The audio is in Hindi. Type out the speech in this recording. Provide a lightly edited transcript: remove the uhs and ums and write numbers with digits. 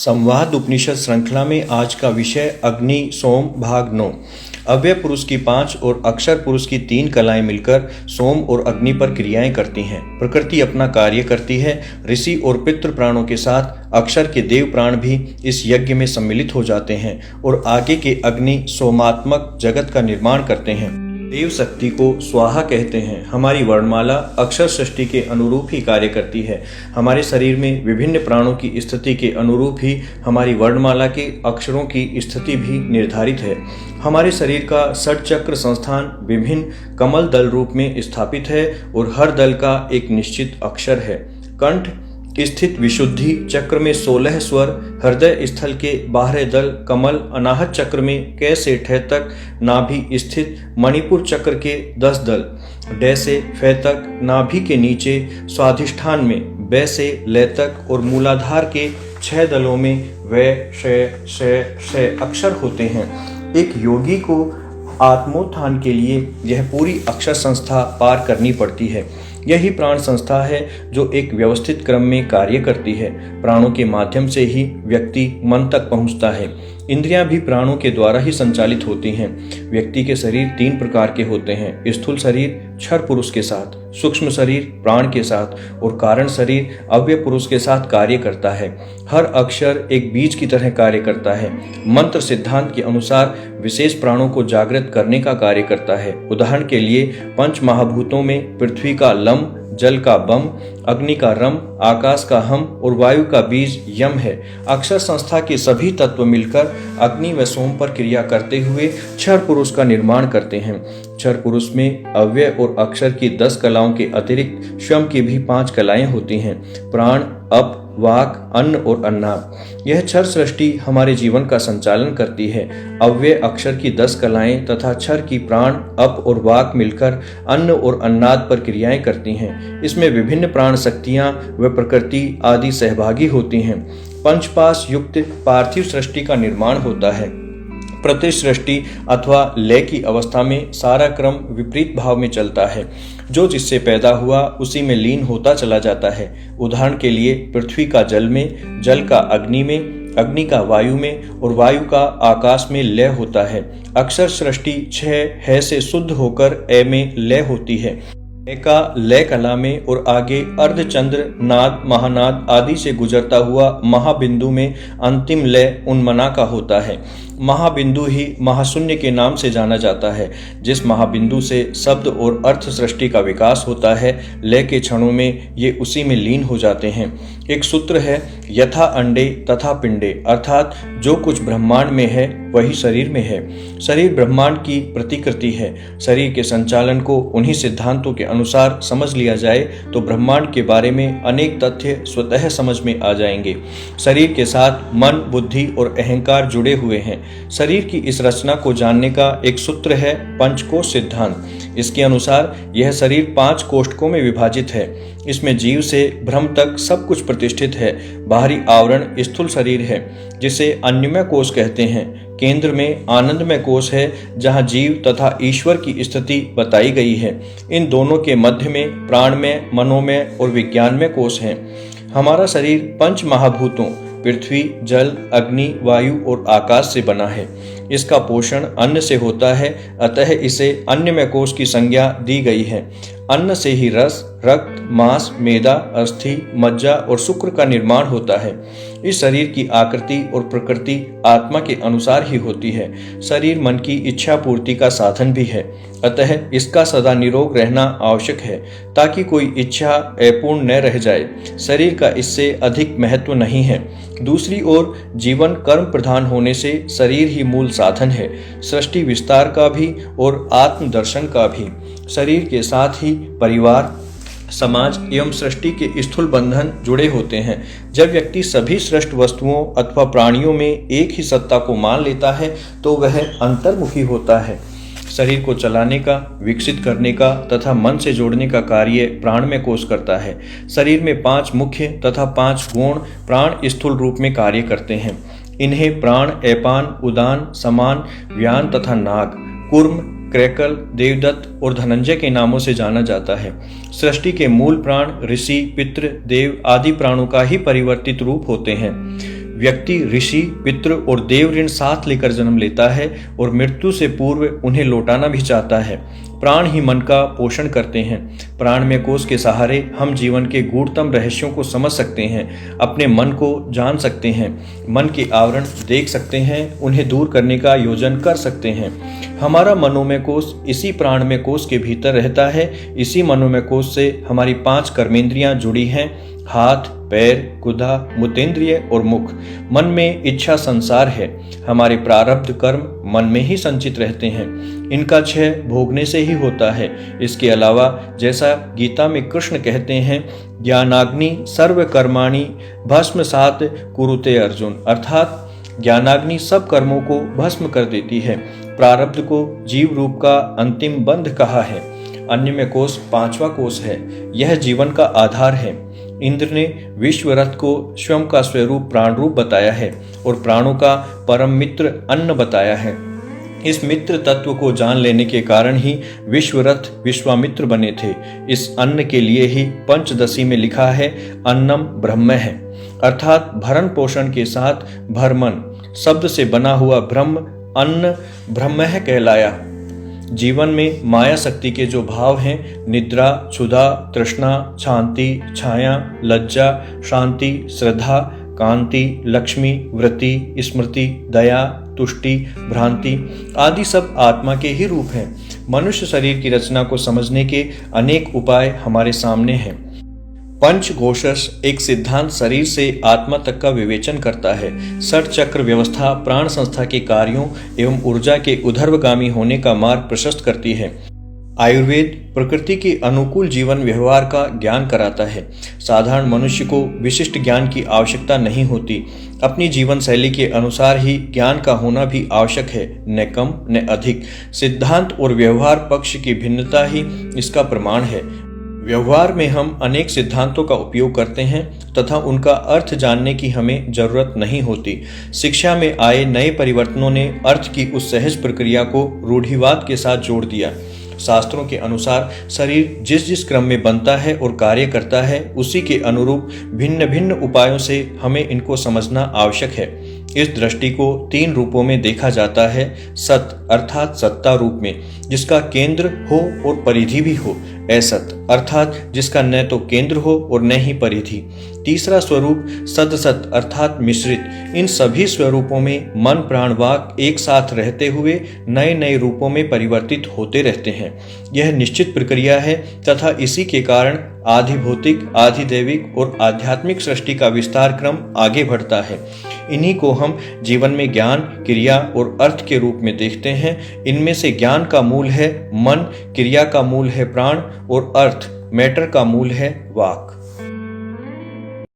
संवाद उपनिषद श्रृंखला में आज का विषय अग्नि सोम भाग 9। अव्यय पुरुष की 5 और अक्षर पुरुष की 3 कलाएं मिलकर सोम और अग्नि पर क्रियाएं करती हैं। प्रकृति अपना कार्य करती है। ऋषि और पितृ प्राणों के साथ अक्षर के देव प्राण भी इस यज्ञ में सम्मिलित हो जाते हैं और आगे के अग्नि सोमात्मक जगत का निर्माण करते हैं। देव शक्ति को स्वाहा कहते हैं। हमारी वर्णमाला अक्षर सृष्टि के अनुरूप ही कार्य करती है। हमारे शरीर में विभिन्न प्राणों की स्थिति के अनुरूप ही हमारी वर्णमाला के अक्षरों की स्थिति भी निर्धारित है। हमारे शरीर का षटचक्र संस्थान विभिन्न कमल दल रूप में स्थापित है और हर दल का एक निश्चित अक्षर है। कंठ स्थित विशुद्धि चक्र में 16 स्वर, हृदय स्थल के बाह्य दल कमल, अनाहत चक्र में क से ठ तक, नाभि स्थित मणिपुर चक्र के 10 दल, ड से फ तक, नाभि के नीचे स्वाधिष्ठान में ब से ल तक और मूलाधार के 6 दलों में व श अक्षर होते हैं। एक योगी को आत्मोत्थान के लिए यह पूरी अक्षर संस्था पार करनी पड़ती है। यही प्राण संस्था है जो एक व्यवस्थित क्रम में कार्य करती है। प्राणों के माध्यम से ही व्यक्ति मन तक पहुंचता है। इंद्रियां भी प्राणों के द्वारा ही संचालित होती हैं। व्यक्ति के शरीर 3 प्रकार के होते हैं। स्थूल शरीर क्षर पुरुष के साथ, सूक्ष्म शरीर प्राण के साथ और कारण शरीर अव्यय पुरुष के साथ कार्य करता है। हर अक्षर एक बीज की तरह कार्य करता है। मंत्र सिद्धांत के अनुसार विशेष प्राणों को जागृत करने का कार्य करता है। उदाहरण के लिए 5 महाभूतों में पृथ्वी का लम, जल का बम, अग्नि का रम, आकाश का हम और वायु का बीज यम है। अक्षर संस्था के सभी तत्व मिलकर अग्नि व सोम पर क्रिया करते हुए क्षर पुरुष का निर्माण करते हैं। क्षर पुरुष में अव्यय और अक्षर की 10 कलाओं के अतिरिक्त स्वयं की भी 5 कलाएं होती हैं। प्राण, अप, वाक, अन्न और अन्नाद। यह क्षर सृष्टि हमारे जीवन का संचालन करती है। अव्यय अक्षर की 10 कलाएं तथा क्षर की प्राण, अप और वाक मिलकर अन्न और अन्नाद पर क्रियाएं करती हैं। इसमें विभिन्न प्राण शक्तियां व प्रकृति आदि सहभागी होती हैं। पंचपाश युक्त पार्थिव सृष्टि का निर्माण होता है। प्रतिसृष्टि अथवा लय की अवस्था में सारा क्रम विपरीत भाव में चलता है। जो जिससे पैदा हुआ उसी में लीन होता चला जाता है। उदाहरण के लिए पृथ्वी का जल में, जल का अग्नि में, अग्नि का वायु में और वायु का आकाश में लय होता है। अक्षर सृष्टि 6 है से शुद्ध होकर ए में लय होती है। ए का लय कला में और आगे अर्धचंद्र, नाद, महानाद आदि से गुजरता हुआ महाबिंदु में अंतिम लय उन्मना का होता है। महाबिंदु ही महाशून्य के नाम से जाना जाता है। जिस महाबिंदु से शब्द और अर्थ सृष्टि का विकास होता है, लय के क्षणों में ये उसी में लीन हो जाते हैं। एक सूत्र है, यथा अंडे तथा पिंडे, अर्थात जो कुछ ब्रह्मांड में है वही शरीर में है। शरीर ब्रह्मांड की प्रतिकृति है। शरीर के संचालन को उन्हीं सिद्धांतों के अनुसार समझ लिया जाए तो ब्रह्मांड के बारे में अनेक तथ्य स्वतः समझ में आ जाएंगे। शरीर के साथ मन, बुद्धि और अहंकार जुड़े हुए हैं। शरीर की इस रचना को जानने का एक सूत्र है पंचकोश सिद्धांत। इसके अनुसार यह शरीर 5 कोष्ठकों में विभाजित है। इसमें जीव से ब्रह्म तक सब कुछ प्रतिष्ठित है। बाहरी आवरण स्थूल शरीर है जिसे अन्नमय कोश कहते हैं। केंद्र में आनंदमय कोश है जहाँ जीव तथा ईश्वर की स्थिति बताई गई है। इन दोनों के मध्य में प्राणमय, मनोमय और विज्ञानमय कोश है। हमारा शरीर 5 महाभूतों पृथ्वी, जल, अग्नि, वायु और आकाश से बना है। इसका पोषण अन्न से होता है, अतः इसे अन्नमय कोश की संज्ञा दी गई है। अन्न से ही रस, रक्त, मांस, मेदा, अस्थि, मज्जा और शुक्र का निर्माण होता है। इस शरीर की आकृति और प्रकृति आत्मा के अनुसार ही होती है। शरीर मन की इच्छा पूर्ति का साधन भी है, अतः इसका सदा निरोग रहना आवश्यक है ताकि कोई इच्छा अपूर्ण न रह जाए। शरीर का इससे अधिक महत्व नहीं है। दूसरी ओर जीवन कर्म प्रधान होने से शरीर ही मूल साधन है, सृष्टि विस्तार का भी और आत्मदर्शन का भी। शरीर के साथ ही परिवार, समाज एवं सृष्टि के स्थूल बंधन जुड़े होते हैं। जब व्यक्ति सभी सृष्ट वस्तुओं अथवा प्राणियों में एक ही सत्ता को मान लेता है तो वह अंतर्मुखी होता है। शरीर को चलाने का, विकसित करने का तथा मन से जोड़ने का कार्य प्राणमय कोश करता है। शरीर में 5 मुख्य तथा 5 गौण प्राण स्थूल रूप में कार्य करते हैं। इन्हें प्राण, एपान, उदान, समान, व्यान तथा नाग, कूर्म, क्रैकल, देवदत्त और धनंजय के नामों से जाना जाता है। सृष्टि के मूल प्राण ऋषि, पितृ, देव आदि प्राणों का ही परिवर्तित रूप होते हैं। व्यक्ति ऋषि, पितृ और देव ऋण साथ लेकर जन्म लेता है और मृत्यु से पूर्व उन्हें लौटाना भी चाहता है। प्राण ही मन का पोषण करते हैं। प्राणमय कोश के सहारे हम जीवन के गूढ़तम रहस्यों को समझ सकते हैं, अपने मन को जान सकते हैं, मन के आवरण देख सकते हैं, उन्हें दूर करने का योजन कर सकते हैं। हमारा मनोमय कोश इसी प्राणमय कोश के भीतर रहता है। इसी मनोमय कोश से हमारी 5 कर्मेंद्रियां जुड़ी हैं: हाथ, पैर, गुदा, मूत्रेंद्रिय और मुख। मन में इच्छा संसार है। हमारे प्रारब्ध कर्म मन में ही संचित रहते हैं। इनका क्षय भोगने से ही होता है। इसके अलावा जैसा गीता में कृष्ण कहते हैं, ज्ञानाग्नि सर्व कर्माणि भस्मसात कुरुते अर्जुन, अर्थात ज्ञानाग्नि सब कर्मों को भस्म कर देती है। प्रारब्ध को जीव रूप का अंतिम बंध कहा है। अन्य में कोश 5वां कोश है। यह जीवन का आधार है। इंद्र ने विश्व रथ को स्वयं का स्वरूप प्राण रूप बताया है और प्राणों का परम मित्र अन्न बताया है। इस मित्र तत्व को जान लेने के कारण ही विश्वरथ विश्वामित्र बने थे। इस अन्न के लिए ही पंचदशी में लिखा है, अन्नम ब्रह्म है, अर्थात भरण पोषण के साथ भरमन शब्द से बना हुआ ब्रह्म अन्न ब्रह्म है कहलाया। जीवन में माया शक्ति के जो भाव हैं, निद्रा, क्षुधा, तृष्णा, शांति, छाया, लज्जा, शांति, श्रद्धा, कांति, लक्ष्मी, वृत्ति, स्मृति, दया, तुष्टि, भ्रांति आदि सब आत्मा के ही रूप हैं। मनुष्य शरीर की रचना को समझने के अनेक उपाय हमारे सामने हैं। पंचकोशस एक सिद्धांत शरीर से आत्मा तक का विवेचन करता है। षट चक्र व्यवस्था प्राण संस्था के कार्यों एवं ऊर्जा के उधर्वगामी होने का मार्ग प्रशस्त करती है। आयुर्वेद प्रकृति के अनुकूल जीवन व्यवहार का ज्ञान कराता है। साधारण मनुष्य को विशिष्ट ज्ञान की आवश्यकता नहीं होती। अपनी जीवन शैली के अनुसार ही ज्ञान का होना भी आवश्यक है, न कम न अधिक। सिद्धांत और व्यवहार पक्ष की भिन्नता ही इसका प्रमाण है। व्यवहार में हम अनेक सिद्धांतों का उपयोग करते हैं तथा उनका अर्थ जानने की हमें जरूरत नहीं होती। शिक्षा में आए नए परिवर्तनों ने अर्थ की उस सहज प्रक्रिया को रूढ़िवाद के साथ जोड़ दिया। शास्त्रों के अनुसार शरीर जिस जिस क्रम में बनता है और कार्य करता है, उसी के अनुरूप भिन्न भिन्न उपायों से हमें इनको समझना आवश्यक है। इस दृष्टि को 3 रूपों में देखा जाता है। सत अर्थात सत्ता रूप में, जिसका केंद्र हो और परिधि भी हो। असत अर्थात जिसका न तो केंद्र हो और न ही परिधि। तीसरा स्वरूप सदसत अर्थात मिश्रित। इन सभी स्वरूपों में मन प्राण वाक एक साथ रहते हुए नए नए रूपों में परिवर्तित होते रहते हैं। यह निश्चित प्रक्रिया है तथा इसी के कारण आधि भौतिक, आधि दैविक और आध्यात्मिक सृष्टि का विस्तार क्रम आगे बढ़ता है। इन्हीं को हम जीवन में ज्ञान, क्रिया और अर्थ के रूप में देखते हैं। इनमें से ज्ञान का मूल है मन, क्रिया का मूल है प्राण और अर्थ मैटर का मूल है वाक।